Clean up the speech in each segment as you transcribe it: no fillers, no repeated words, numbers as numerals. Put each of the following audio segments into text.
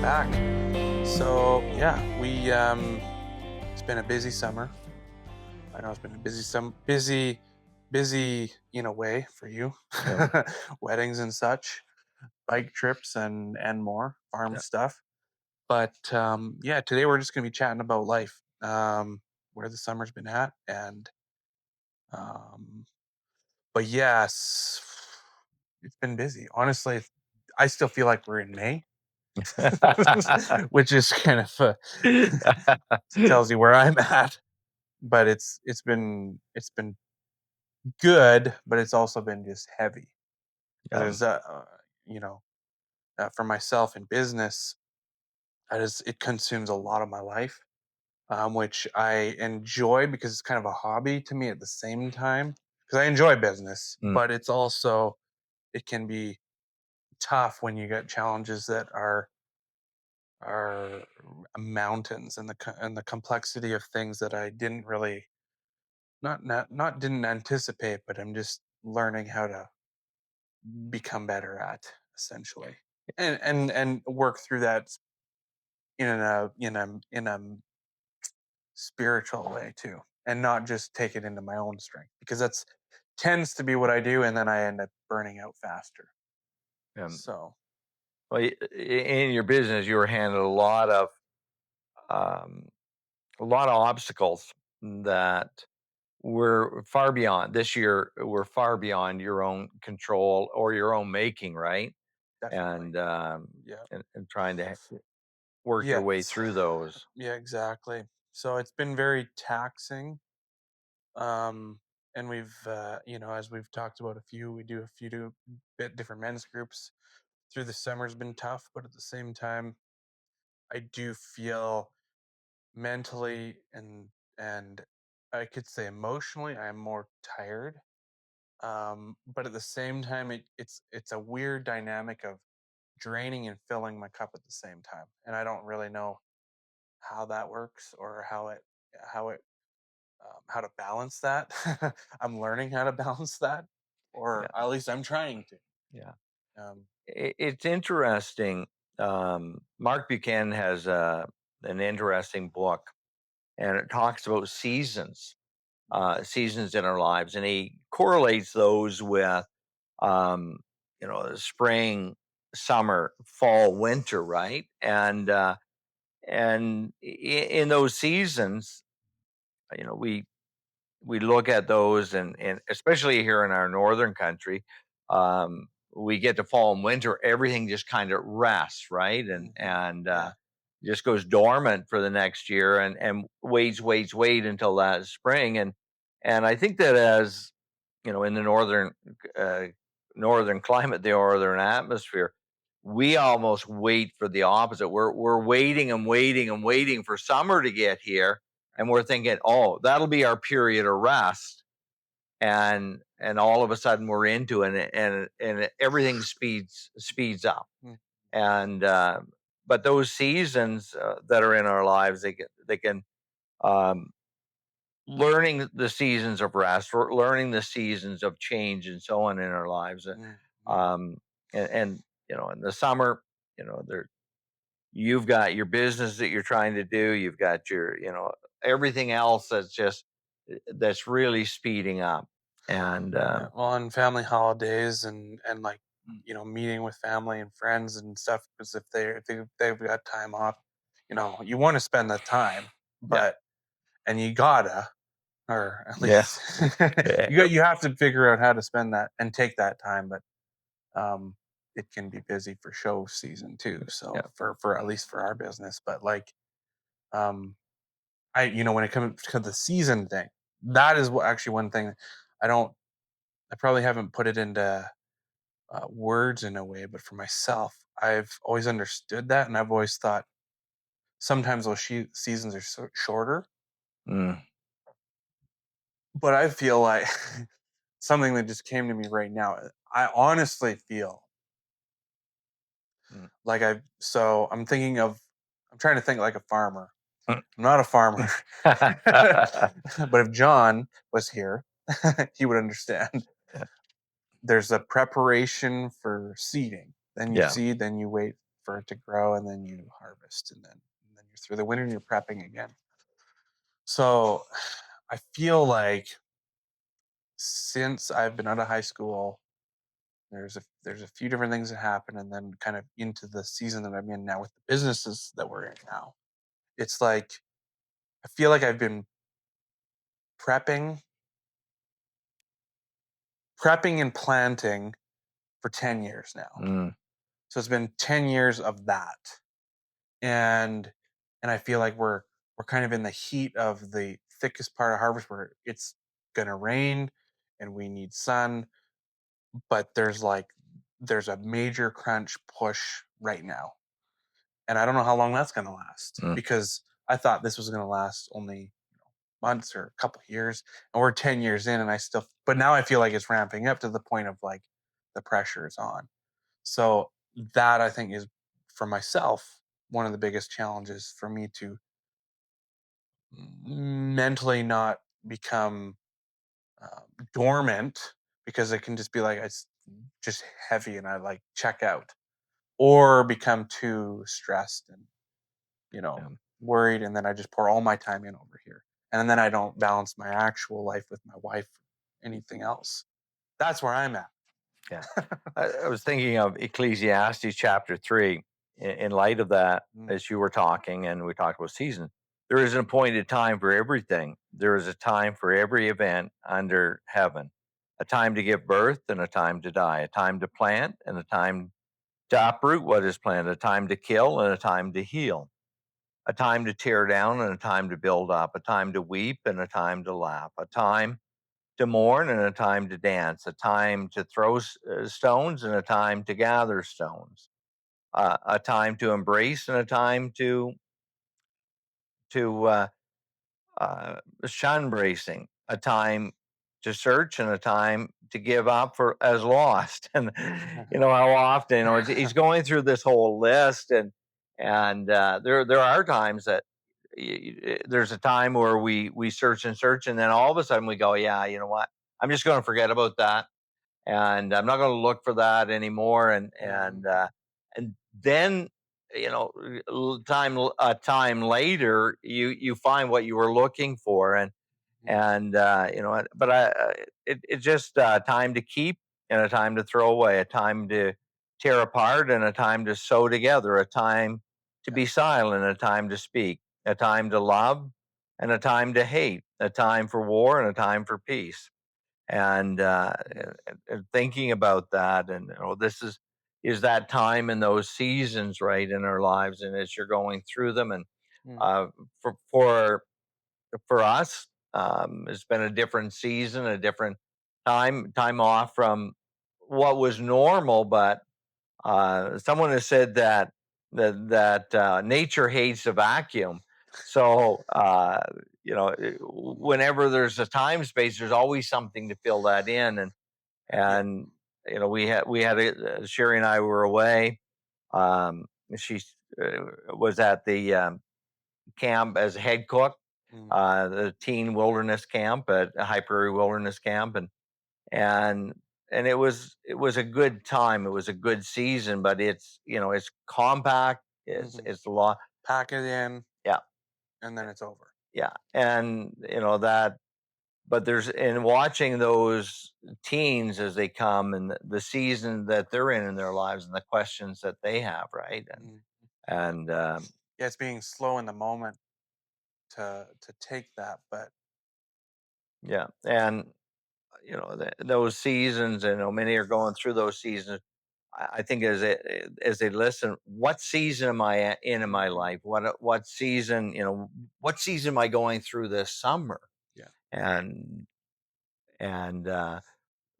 back. So yeah, we it's been a busy summer. I know it's been a busy in a way for you. Yeah, Weddings and such, bike trips and more, farm yeah, stuff. But yeah, today we're just gonna be chatting about life, where the summer's been at, and um, but yes, it's been busy. Honestly, I still feel like we're in May, which is kind of tells you where I'm at. But it's been good, but it's also been just heavy because yeah, there's you know for myself in business, it consumes a lot of my life, which I enjoy because it's kind of a hobby to me at the same time. Because I enjoy business, mm, but it can be tough when you get challenges that are mountains, and and the complexity of things that I didn't really not didn't anticipate, but I'm just learning how to become better at, essentially, and work through that in a spiritual way too, and not just take it into my own strength, because that's tends to be what I do, and then I end up burning out faster. yeah. So Well, in your business, you were handling um, a lot of obstacles that were far beyond this year. Were far beyond your own control or your own making, right? definitely, And yeah, and trying to work your way yes, through those. yeah, exactly. So it's been very taxing. um and we've as we've talked about, we do a few bit different men's groups through the summer's been tough, but at the same time I do feel mentally and I could say emotionally I am more tired. But at the same time it's a weird dynamic of draining and filling my cup at the same time, and I don't really know how that works, or how to balance that. I'm learning how to balance that, or Yeah, at least I'm trying to. yeah. Um, It's interesting. Mark Buchanan has an interesting book, and it talks about seasons, seasons in our lives, and he correlates those with, um, the spring, summer, fall, winter, right? And in those seasons, we look at those, and especially here in our northern country, we get to fall and winter, everything just kind of rests, right? and mhm, and yeah. just goes dormant for the next year, and wait until that spring. And I think that, as in the uh, northern climate, the northern atmosphere, we almost wait for the opposite. We're waiting and waiting and waiting for summer to get here, and we're thinking, oh, that'll be our period of rest. And all of a sudden we're into it, and everything speeds up. Mm, And but those seasons that are in our lives, they can um, learning the seasons of rest, or learning the seasons of change, and so on in our lives. mm, mm, Um, and in the summer, there you've got your business that you're trying to do. You've got your, everything else that's really speeding up. And yeah. Well, on family holidays and like Mm. meeting with family and friends and stuff, because they've got time off, you want to spend that time, Yeah, but and you gotta, or at yeah, least yeah, you have to figure out how to spend that and take that time. But um it can be busy for show season too, so yeah. for at least for our business. But like, um when it comes to the season thing, that is what actually one thing I don't I probably haven't put it into words in a way, but for myself I've always understood that, and I've always thought sometimes those seasons are shorter. Mm, But I feel like something that just came to me right now, I honestly feel mm. like I'm trying to think like a farmer. I'm not a farmer. But if John was here, he would understand. There's a preparation for seeding. Then you Yeah, seed, then you wait for it to grow, and then you harvest, and then you're through the winter and you're prepping again. So I feel like since I've been out of high school, there's a few different things that happen, and then kind of into the season that I'm in now with the businesses that we're in now. It's like I feel like I've been prepping, prepping and planting for 10 years now. Mm, So it's been 10 years of that. And I feel like we're kind of in the heat of the thickest part of harvest where it's gonna rain and we need sun, but there's a major crunch push right now. And I don't know how long that's gonna last mm, because I thought this was gonna last only months or a couple years, and we're 10 years in, and I still, but now I feel like it's ramping up to the point of like the pressure is on. So that I think is for myself one of the biggest challenges for me to mentally not become dormant, because it can just be like it's just heavy and I like check out, or become too stressed and yeah, worried, and then I just pour all my time in over here, and then I don't balance my actual life with my wife, anything else. That's where I'm at. yeah. I was thinking of Ecclesiastes chapter 3 in light of that, Mm, as you were talking, and we talked about season. There is an appointed time for everything. There is a time for every event under heaven, a time to give birth and a time to die, a time to plant and a time to uproot what is planted, a time to kill and a time to heal, a time to tear down and a time to build up, a time to weep and a time to laugh, a time to mourn and a time to dance, a time to throw stones and a time to gather stones, a time to embrace and a time to shun bracing, a time to search and a time to give up for as lost. And how often he's going through this whole list, and there are times that there's a time where we search and search, and then all of a sudden we go, yeah, you know what? I'm just going to forget about that, and I'm not going to look for that anymore. And then time a time later, you find what you were looking for, but it's just time to keep and a time to throw away, a time to tear apart and a time to sew together, a time to yeah. be silent, a time to speak, a time to love and a time to hate, a time for war and a time for peace. And Mm, thinking about that, and this is that time in those seasons, right, in our lives, and as you're going through them, and mm, uh, for us, it's been a different season, a different time off from what was normal. But someone has said that nature hates a vacuum. So mm, whenever there's a time space, there's always something to fill that in, yeah. and we had Sherry and I were away. She was at the camp as a head cook, Mm, the teen wilderness camp at High Prairie Wilderness Camp, and it was a good time. It was a good season, but it's compact. mhm. It's a lot. Pack it in, Yeah, and then it's over. yeah, and that. But there's in watching those teens as they come and the season that they're in their lives and the questions that they have, right? And Mm. and um, Yeah, it's being slow in the moment to take that, but yeah, and those seasons, and many are going through those seasons. I think as they listen, what season am I in my mhm, life? What season? What season am I going through this summer? yeah. And and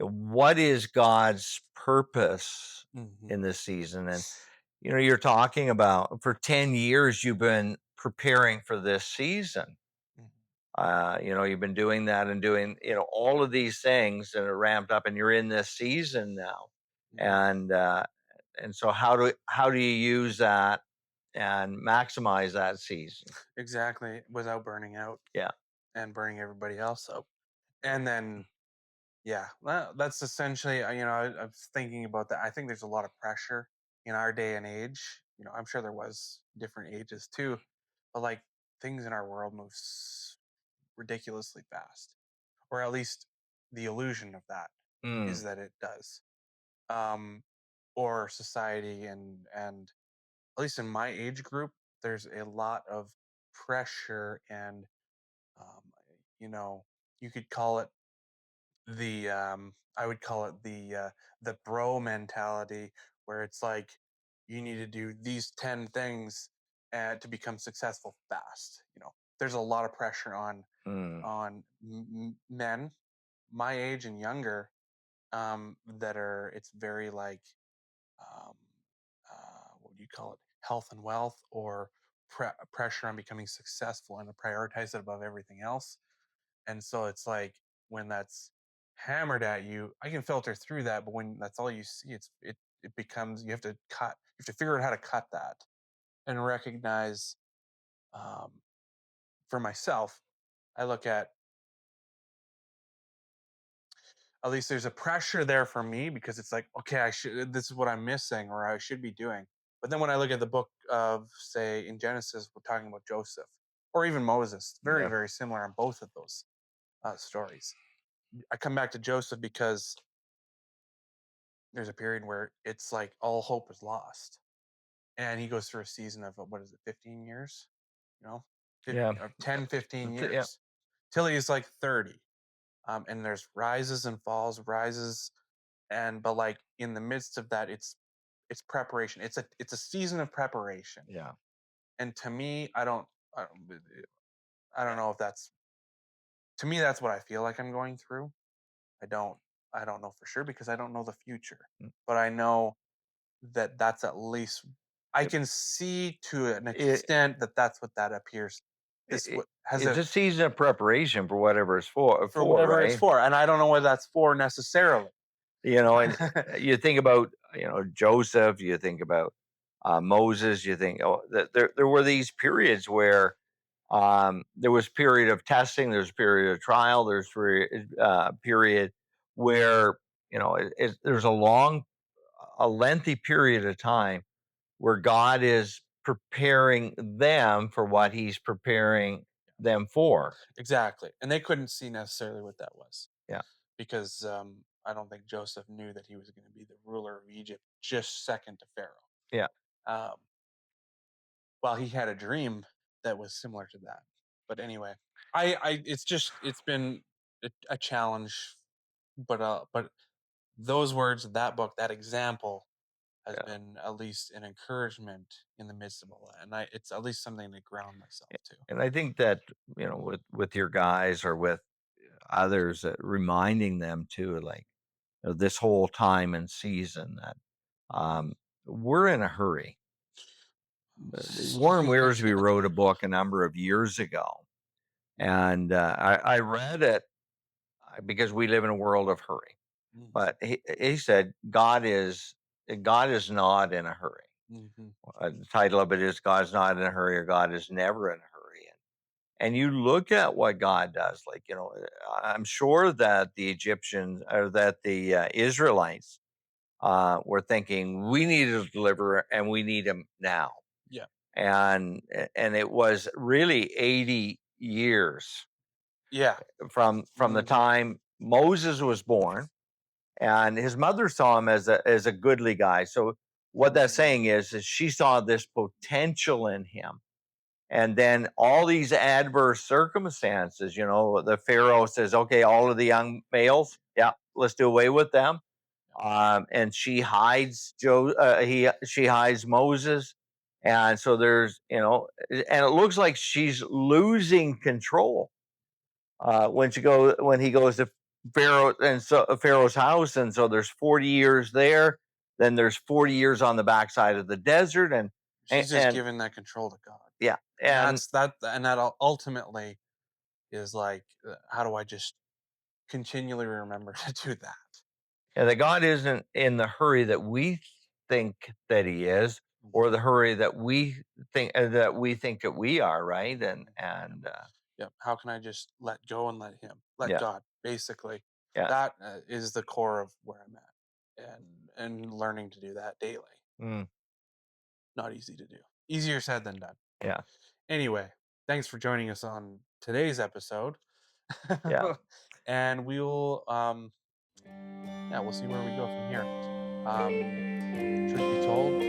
what is God's purpose Mhm, in this season? And you're talking about for 10 years you've been preparing for this season. mhm, You've been doing that and doing, all of these things and it ramped up and you're in this season now. mhm. And so how do you use that and maximize that season? Exactly, without burning out Yeah. and burning everybody else out. And then, yeah, well, that's essentially, I was thinking about that. I think there's a lot of pressure in our day and age, I'm sure there was different ages too, but like things in our world move ridiculously fast, or at least the illusion of that Mm, is that it does. Um, or society, and at least in my age group, there's a lot of pressure, and um, you know, you could call it I would call it the bro mentality, where it's like you need to do these 10 things to become successful fast. There's a lot of pressure mm, on men my age and younger, that are it's very like, um, what do you call it, health and wealth, or pressure on becoming successful, and to prioritize it above everything else. And so it's like, when that's hammered at you, I can filter through that, but when that's all you see, it becomes, you have to figure out how to cut that, and recognize, um, for myself, I look at least there's a pressure there for me, because it's like, okay, this is what I'm missing, or I should be doing. But then when I look at the book of, say, in Genesis, we're talking about Joseph, or even Moses, very, yeah, very similar on both of those stories. I come back to Joseph because there's a period where it's like all hope is lost. And he goes through a season of, what is it, 15 years? You know, yeah, or 10, 15 yeah, years, till he's like 30. And there's rises and falls, rises, but like in the midst of that, it's preparation. It's a season of preparation. yeah. And to me, I don't know if that's, to me, that's what I feel like I'm going through. I don't I don't know for sure, because I don't know the future. Mm. But I know that that's at least, I can see to an It, extent that that's what that appears. This it, what has it's a a season of preparation for whatever it's For for, whatever it's right? for, and I don't know what that's for necessarily. And you think about, Joseph, you think about Moses, you think, oh, that there were these periods where there was period of testing, there's period of trial, there's period where there's a lengthy period of time where God is preparing them for what He's preparing them for. Exactly, and they couldn't see necessarily what that was, Yeah, because I don't think Joseph knew that he was going to be the ruler of Egypt, just second to Pharaoh. yeah. Um, well, he had a dream that was similar to that. But anyway, it's been a challenge, but those words, that book, that example has Yeah. been at least an encouragement in the midst of all that, and it's at least something to ground myself to. And I think that, with your guys or with others, reminding them too, like, this whole time and season that um, we're in a hurry. Warren Wiersbe wrote a book a number of years ago, and I read it because we live in a world of hurry. Mhm, But he said God is not in a hurry. mhm. The title of it is God's not in a hurry, or God is never in a hurry. And you look at what God does, like, I'm sure that the Egyptians, or that the Israelites were thinking, we need a deliverer and we need him now. Yeah. And it was really 80 years Yeah. from the Mhm. time Moses was born, and his mother saw him as a goodly guy. So what that's Mhm. saying is she saw this potential in him. And then all these adverse circumstances, the Pharaoh says, okay, all of the young males, yeah, let's do away with them. And she hides she hides Moses. And so and it looks like she's losing control when he goes to Pharaoh's house. And so there's 40 years there. Then there's 40 years on the backside of the desert. And, She's just and giving that control to God. yeah. And And that ultimately is like, how do I just continually remember to do that? And that God isn't in the hurry that we think that He is, Mhm, or the hurry that we think that we are, right? And mhm. Yep. and Yep. How can I just let go and let yeah, God? Basically, yeah. that is the core of where I'm at, and learning to do that daily. Mm. not easy to do. Easier said than done. Yeah. Anyway, thanks for joining us on today's episode. Yeah. And we'll yeah, we'll see where we go from here. Um, truth be told,